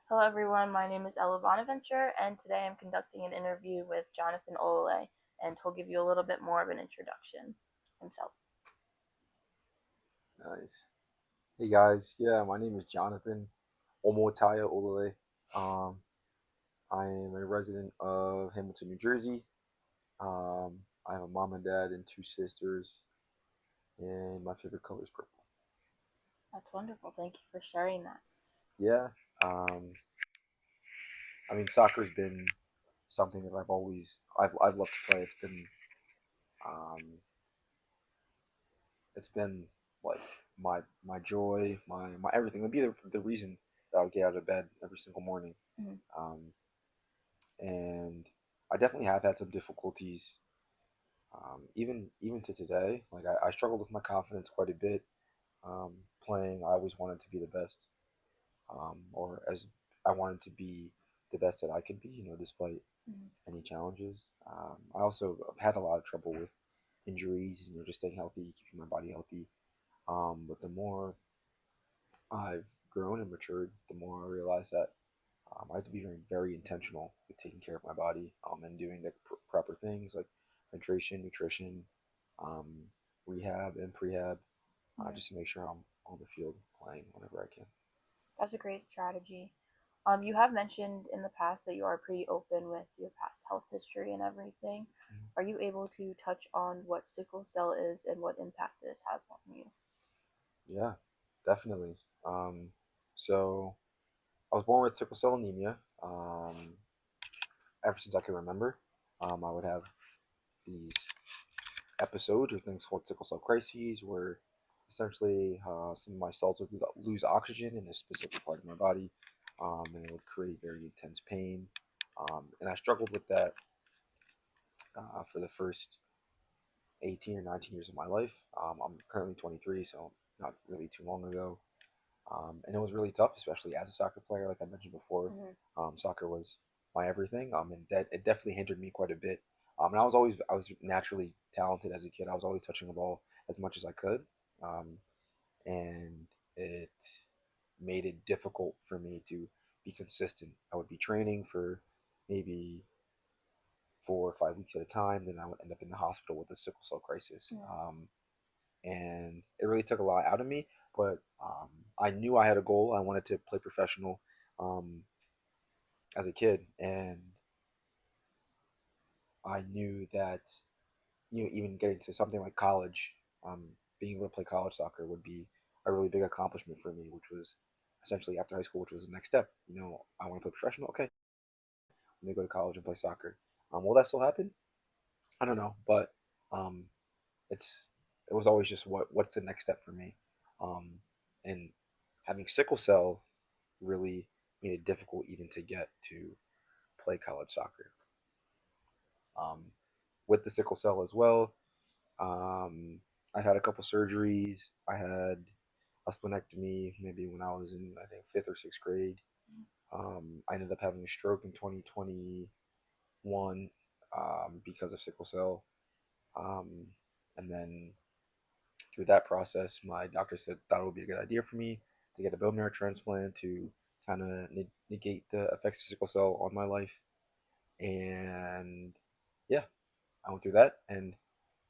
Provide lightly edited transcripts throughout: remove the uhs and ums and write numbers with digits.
Hello everyone, my name is Ella Bonaventure, and today I'm conducting an interview with Jonathan Olale, and he'll give you a little bit more of an introduction himself. Nice. Hey guys, yeah, my name is Jonathan Omotaya Olale. Um, I am a resident of Hamilton, New Jersey. I have a mom and dad and two sisters, and my favorite color is purple. That's wonderful. Thank you for sharing that. Yeah, um, I mean, soccer's been something that I've loved to play. Um, it's been like my joy, my everything. It would be the reason that I would get out of bed every single morning. Mm-hmm. Um, and I definitely have had some difficulties, even to today. Like I struggled with my confidence quite a bit. Playing, I always wanted to be the best, or as I wanted to be the best that I could be, despite Mm-hmm. any challenges. I also had a lot of trouble with injuries, just staying healthy, keeping my body healthy. But the more I've grown and matured, the more I realize that I have to be very, very intentional with taking care of my body, and doing the proper things like hydration, nutrition, um, rehab, and prehab, Mm-hmm. just to make sure I'm on the field playing whenever I can. That's a great strategy. You have mentioned in the past that you are pretty open with your past health history and everything. Are you able to touch on what sickle cell is and what impact this has on you? Yeah, definitely. Um, so I was born with sickle cell anemia. Ever since I can remember, I would have these episodes or things called sickle cell crises where essentially some of my cells would lose oxygen in a specific part of my body, and it would create very intense pain. And I struggled with that for the first 18 or 19 years of my life. I'm currently 23, so not really too long ago. And it was really tough, especially as a soccer player, like I mentioned before. Mm-hmm. Soccer was my everything, and that it definitely hindered me quite a bit. And I was naturally talented as a kid. I was always touching the ball as much as I could, um, and it made it difficult for me to be consistent. I would be training for maybe 4 or 5 weeks at a time, then I would end up in the hospital with a sickle cell crisis. Mm-hmm. And it really took a lot out of me. But I knew I had a goal. I wanted to play professional um, as a kid, and I knew that even getting to something like college, um, being able to play college soccer would be a really big accomplishment for me, which was essentially after high school, which was the next step. I want to play professional. Okay, let me go to college and play soccer. Will that still happen? I don't know, but um, it's it was always just what's the next step for me, um, and having sickle cell really made it difficult even to get to play college soccer. Um, with the sickle cell as well, I had a couple surgeries. I had a splenectomy maybe when I was in I think fifth or sixth grade. I ended up having a stroke in 2021 because of sickle cell. Um, and then through that process, my doctor said that would be a good idea for me to get a bone marrow transplant to kind of negate the effects of sickle cell on my life. And yeah, I went through that, and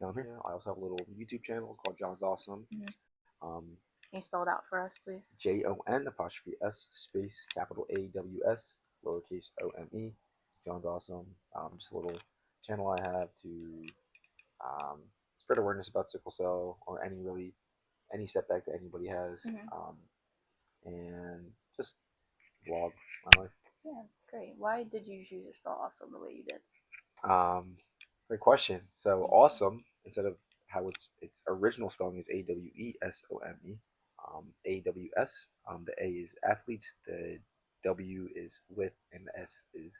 now I'm here. I also have a little YouTube channel called John's Awesome. Mm-hmm. Um, Can you spell it out for us, please? JON apostrophe S space capital AWS lowercase OME. John's Awesome. Just a little channel I have to um, spread awareness about sickle cell or any setback that anybody has, Mm-hmm. and just vlog my life. Yeah, that's great. Why did you choose to spell awesome the way you did? Um, Great question. So awesome, instead of how its original spelling is AWESOME, AWS. The A is athletes, the W is with, and the S is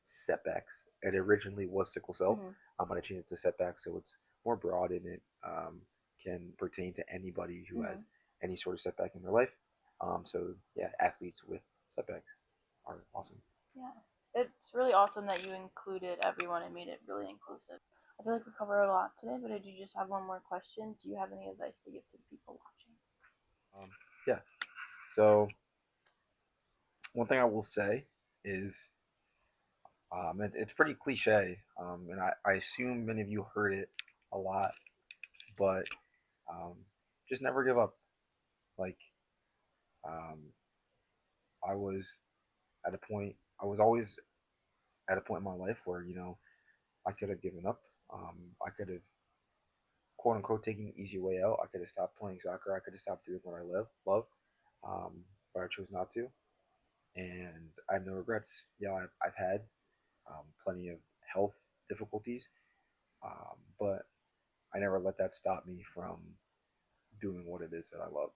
setbacks. It originally was sickle cell. Mm-hmm. I'm gonna change it to setbacks, so it's more broad and it can pertain to anybody who Mm-hmm. has any sort of setback in their life. So yeah, athletes with setbacks are awesome. Yeah. It's really awesome that you included everyone and made it really inclusive. I feel like we covered a lot today, but I do just have one more question. Do you have any advice to give to the people watching? Um, yeah. So One thing I will say is it's pretty cliche, and I assume many of you heard it a lot, but um, just never give up. Like um, I was at a point, I was always at a point in my life where I could have given up. I could have quote unquote taken the easy way out. I could have stopped playing soccer. I could have stopped doing what I love, but I chose not to, and I have no regrets. Yeah, I've had plenty of health difficulties, but I never let that stop me from doing what it is that I love,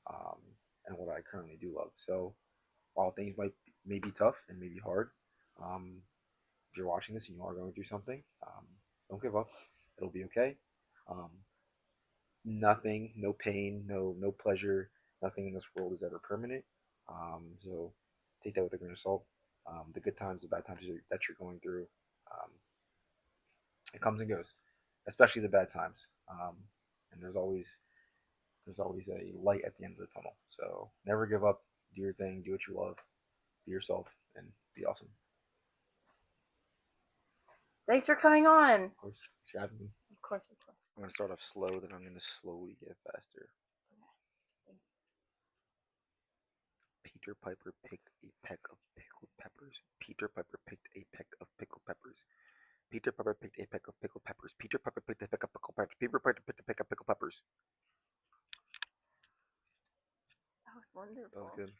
um, and what I currently do love. So while things may be tough and may be hard, um, if you're watching this and you are going through something, don't give up. It'll be okay. Um, Nothing, no pain, no pleasure, nothing in this world is ever permanent. So take that with a grain of salt. The good times, the bad times that you're going through, um, it comes and goes, especially the bad times. And there's always a light at the end of the tunnel. So never give up. Do your thing. Do what you love. Be yourself and be awesome. Thanks for coming on. Of course, thanks for having me. Of course, of course. I'm gonna start off slow, then I'm gonna slowly get faster. Okay. Thank you. Peter Piper picked a peck of pickled peppers. Peter Piper picked a peck of pickled peppers. Peter Piper picked a peck of pickled peppers. Peter Piper picked a peck of pickled peppers. Peter Piper picked a peck of pickled peppers. That was That was wonderful. good.